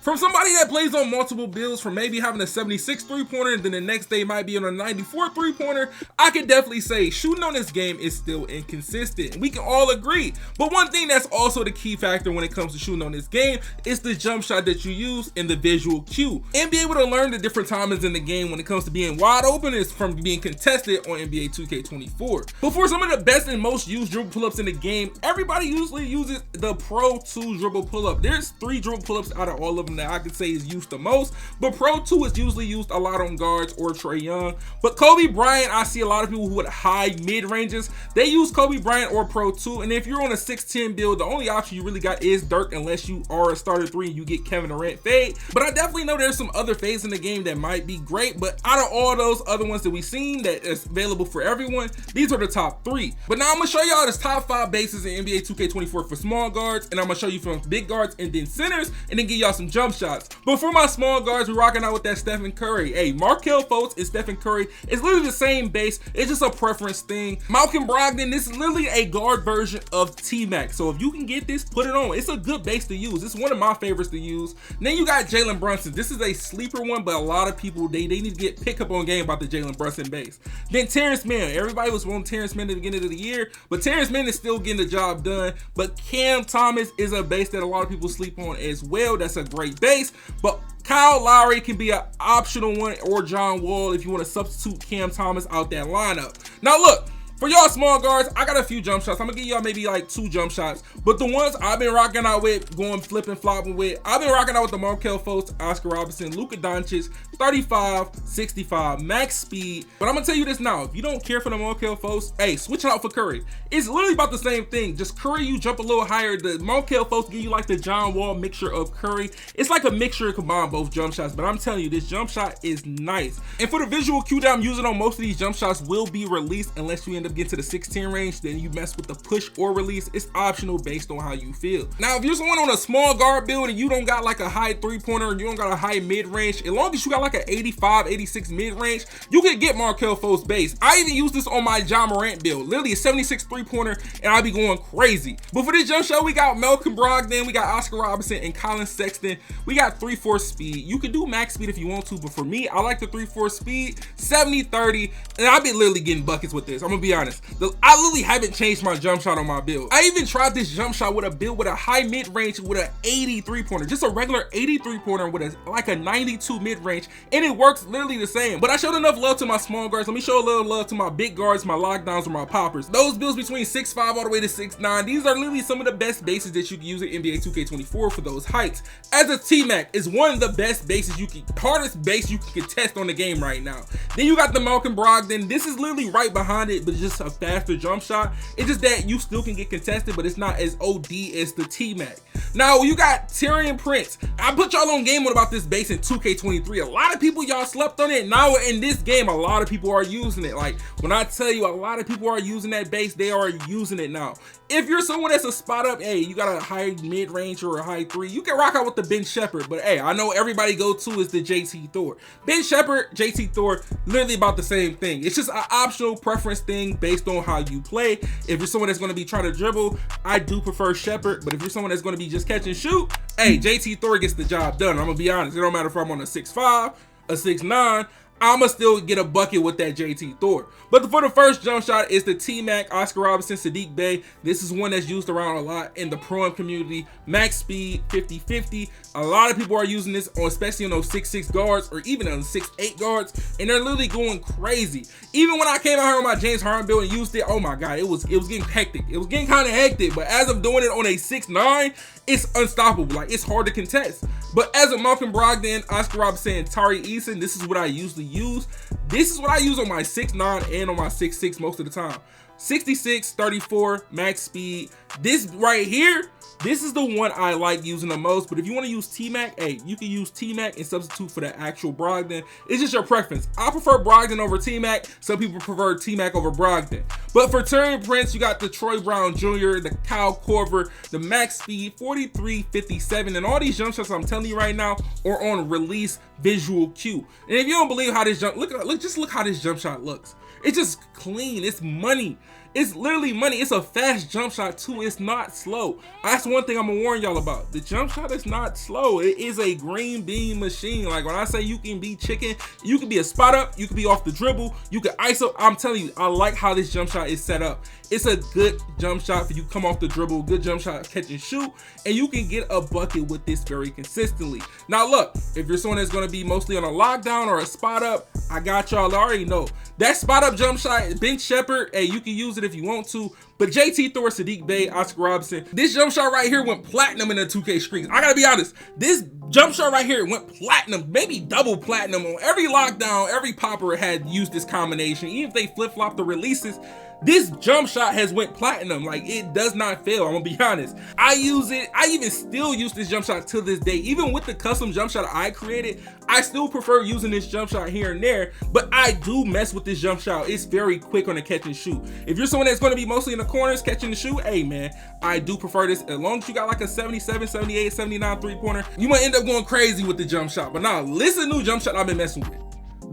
From somebody that plays on multiple builds, from maybe having a 76 3-pointer and then the next day might be on a 94 3-pointer, I can definitely say shooting on this game is still inconsistent. We can all agree. But one thing that's also the key factor when it comes to shooting on this game is the jump shot that you use in the visual cue. And be able to learn the different timings in the game when it comes to being wide open is from being contested on NBA 2K24. But for some of the best and most used dribble pull-ups in the game, everybody usually uses the Pro 2 dribble pull-up. There's 3 dribble pull-ups out of all of them that I could say is used the most, but Pro 2 is usually used a lot on guards or Trae Young. But Kobe Bryant, I see a lot of people who with high mid-ranges, they use Kobe Bryant or Pro 2, and if you're on a 6'10 build, the only option you really got is Dirk, unless you are a starter 3 and you get Kevin Durant fade. But I definitely know there's some other fades in the game that might be great, but out of all those other ones that we've seen that is available for everyone, these are the top 3. But now I'm gonna show y'all this top 5 bases in NBA 2K24 for small guards, and I'm gonna show you from big guards and then centers, and then give y'all some jump shots. But for my small guards, we're rocking out with that Stephen Curry. Hey, Markelle Fultz and Stephen Curry is literally the same base. It's just a preference thing. Malcolm Brogdon, this is literally a guard version of T-Mac. So if you can get this, put it on. It's a good base to use. It's one of my favorites to use. And then you got Jalen Brunson. This is a sleeper one, but a lot of people, they need to get pick up on game about the Jalen Brunson base. Then Terrence Mann. Everybody was on Terrence Mann at the beginning of the year, but Terrence Mann is still getting the job done. But Cam Thomas is a base that a lot of people sleep on as well. That's a great base. But Kyle Lowry can be an optional one, or John Wall if you want to substitute Cam Thomas out that lineup. Now look, for y'all small guards, I got a few jump shots. I'm gonna give y'all maybe like 2 jump shots, but the ones I've been rocking out with, going flipping flopping with, I've been rocking out with the Markelle Fultz, Oscar Robertson, Luka Doncic, 35, 65, max speed. But I'm gonna tell you this now, if you don't care for the Markelle Fultz, hey, switch it out for Curry. It's literally about the same thing. Just Curry, you jump a little higher. The Markelle Fultz give you like the John Wall mixture of Curry. It's like a mixture combine both jump shots, but I'm telling you, this jump shot is nice. And for the visual cue that I'm using on most of these jump shots will be released unless you end up getting to the 6'10 range, then you mess with the push or release. It's optional based on how you feel. Now, if you're someone on a small guard build and you don't got like a high 3-pointer and you don't got a high mid-range, as long as you got like an 85, 86 mid-range, you can get Markelle Fultz base. I even use this on my Ja Morant build, literally a 76 3-pointer, and I'll be going crazy. But for this jump shot, we got Malcolm Brogdon, we got Oscar Robertson, and Colin Sexton. We got 3-4 speed. You can do max speed if you want to, but for me, I like the 3-4 speed, 70-30, and I've been literally getting buckets with this. I'm gonna be honest. I literally haven't changed my jump shot on my build. I even tried this jump shot with a build with a high mid-range with an 80 3-pointer, just a regular 80 3-pointer with like a 92 mid-range, and it works literally the same. But I showed enough love to my small guards. Let me show a little love to my big guards, my lockdowns, or my poppers. Those builds between 6'5 all the way to 6'9, these are literally some of the best bases that you can use in NBA 2K24 for those heights. As a T-Mac is one of the best bases you can, hardest base you can contest on the game right now. Then you got the Malcolm Brogdon. This is literally right behind it, but just a faster jump shot. It's just that you still can get contested, but it's not as OD as the T-Mac. Now you got Taurean Prince. I put y'all on game mode about this base in 2K23. A lot of people, y'all slept on it. Now in this game, a lot of people are using it. Like when I tell you a lot of people are using that base, they are using it now. If you're someone that's a spot up, hey, you got a high mid-range or a high 3, you can rock out with the Ben Shepherd. But hey, I know everybody go to is the JT Thor. Ben Shepherd, JT Thor, literally about the same thing. It's just an optional preference thing based on how you play. If you're someone that's going to be trying to dribble, I do prefer Shepherd. But if you're someone that's going to be just catch and shoot, hey, JT Thor gets the job done. I'm going to be honest. It don't matter if I'm on a 6'5", a 6'9", I'ma still get a bucket with that JT Thor. But for the first jump shot is the T-Mac, Oscar Robertson, Sadiq Bey. This is one that's used around a lot in the pro community. Max speed, 50-50. A lot of people are using this on, especially on those 6'6 guards or even on 6'8 guards, and they're literally going crazy. Even when I came out here on my James Harden build and used it, oh my god, it was getting hectic. It was getting kind of hectic, but as I'm doing it on a 6'9", it's unstoppable. Like, it's hard to contest. But as a Malcolm Brogdon, Oscar Robertson, and Tari Eason, this is what I usually use. This is what I use on my 6'9" and on my 6'6" most of the time. 66, 34, max speed. This right here, this is the one I like using the most. But if you want to use T-Mac, hey, you can use T-Mac and substitute for the actual Brogdon. It's just your preference. I prefer Brogdon over T-Mac. Some people prefer T-Mac over Brogdon. But for Taurean Prince, you got the Troy Brown Jr., the Kyle Korver, the max speed, 43, 57. And all these jump shots I'm telling you right now are on release visual cue. And if you don't believe how this jump, just look how this jump shot looks. It's just clean. It's money. It's literally money. It's a fast jump shot too. It's not slow. That's one thing I'm gonna warn y'all about. The jump shot is not slow. It is a green bean machine. Like when I say you can be chicken, you can be a spot up, you can be off the dribble, you can ISO. I'm telling you, I like how this jump shot is set up. It's a good jump shot for you come off the dribble, good jump shot, catch and shoot, and you can get a bucket with this very consistently. Now look, if you're someone that's gonna be mostly on a lockdown or a spot up, I got y'all. I already know that spot up jump shot, Ben Shepherd, hey, you can use it if you want to, but JT Thor, Sadiq Bey, Oscar Robinson, this jump shot right here went platinum in the 2K streaks. I gotta be honest, this jump shot right here went platinum, maybe double platinum on every lockdown. Every popper had used this combination, even if they flip-flop the releases. This jump shot has went platinum. Like, it does not fail. I'm gonna be honest. I use it. I even still use this jump shot to this day. Even with the custom jump shot I created, I still prefer using this jump shot here and there, but I do mess with this jump shot. It's very quick on the catch and shoot. If you're someone that's gonna be mostly in the corners catching the shoot, hey man, I do prefer this. As long as you got like a 77, 78, 79 three-pointer, you might end up going crazy with the jump shot. But now, listen to new jump shot I've been messing with.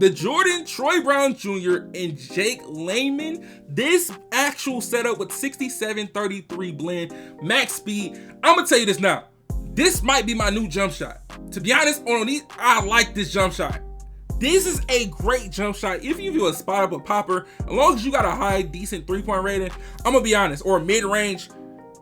The Jordan, Troy Brown Jr., and Jake Layman. This actual setup with 67-33 blend, max speed. I'm gonna tell you this now. This might be my new jump shot. To be honest, on these, I like this jump shot. This is a great jump shot. If you do a spot up a popper, as long as you got a high, decent three-point rating, I'm gonna be honest, or mid-range,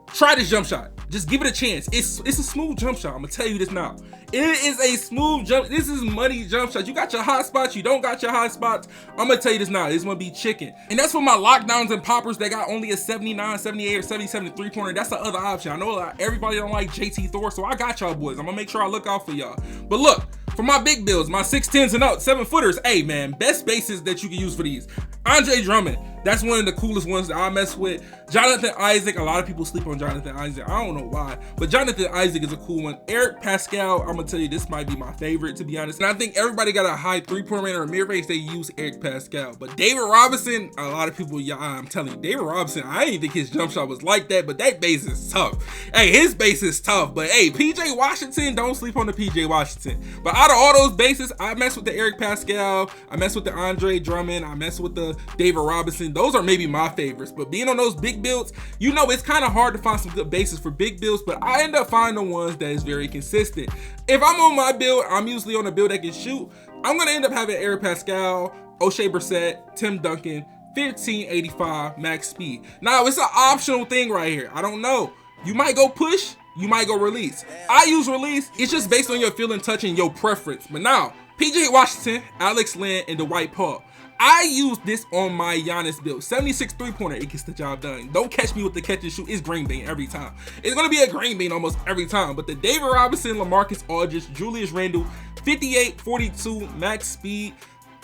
try this jump shot. Just give it a chance. It's a smooth jump shot. I'm gonna tell you this now. It is a smooth jump. This is money jump shot. You got your hot spots, you don't got your hot spots. I'm gonna tell you this now. It's gonna be chicken. And that's for my lockdowns and poppers that got only a 79, 78, or 77 three-pointer. That's the other option. I know everybody don't like JT Thor, so I got y'all boys. I'm gonna make sure I look out for y'all. But look, for my big builds, my 6'10s and up, 7-footers, hey man, best spaces that you can use for these. Andre Drummond, that's one of the coolest ones that I mess with. Jonathan Isaac, a lot of people sleep on Jonathan Isaac. I don't know why, but Jonathan Isaac is a cool one. Eric Pascal, I'm gonna tell you, this might be my favorite, to be honest. And I think everybody got a high three-point rating or mid-range, they use Eric Pascal. But David Robinson, a lot of people, yeah, I'm telling you, David Robinson, I didn't think his jump shot was like that, but that base is tough. Hey, his base is tough, but hey, PJ Washington, don't sleep on the PJ Washington. But out of all those bases, I mess with the Eric Pascal, I mess with the Andre Drummond, I mess with the David Robinson. Those are maybe my favorites, but being on those big builds, you know, it's kind of hard to find some good bases for big builds, but I end up finding ones that is very consistent. If I'm on my build, I'm usually on a build that can shoot. I'm gonna end up having Eric Pascal, O'Shea Brissett, Tim Duncan, 1585 max speed. Now, it's an optional thing right here. I don't know. You might go push, you might go release. I use release. It's just based on your feel and touch and your preference. But now, PJ Washington, Alex Len, and Dwight Paul. I use this on my Giannis build. 76 three-pointer, it gets the job done. Don't catch me with the catch and shoot. It's green bean every time. It's gonna be a green bean almost every time. But the David Robinson, LaMarcus Aldridge, Julius Randle, 58, 42 max speed.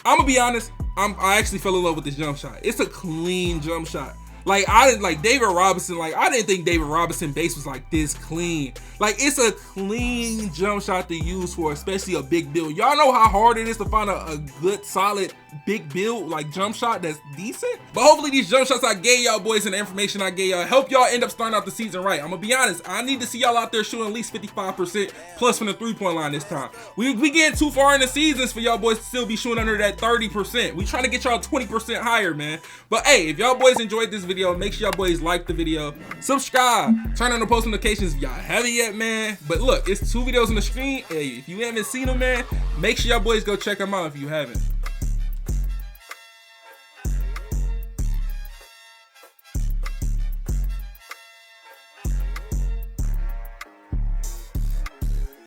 I'm gonna be honest, I actually fell in love with this jump shot. It's a clean jump shot. Like, I didn't like David Robinson. Like, I didn't think David Robinson base was like this clean. Like, it's a clean jump shot to use for especially a big build. Y'all know how hard it is to find a good, solid, big build, like jump shot that's decent. But hopefully these jump shots I gave y'all boys and the information I gave y'all help y'all end up starting out the season right. I'm gonna be honest, I need to see y'all out there shooting at least 55% plus from the three-point line this time. We getting too far in the seasons for y'all boys to still be shooting under that 30%. We trying to get y'all 20% higher, man. But hey, if y'all boys enjoyed this video, make sure y'all boys like the video, subscribe, turn on the post notifications if y'all haven't yet, man. But look, it's 2 videos on the screen. Hey, if you haven't seen them, man, make sure y'all boys go check them out if you haven't.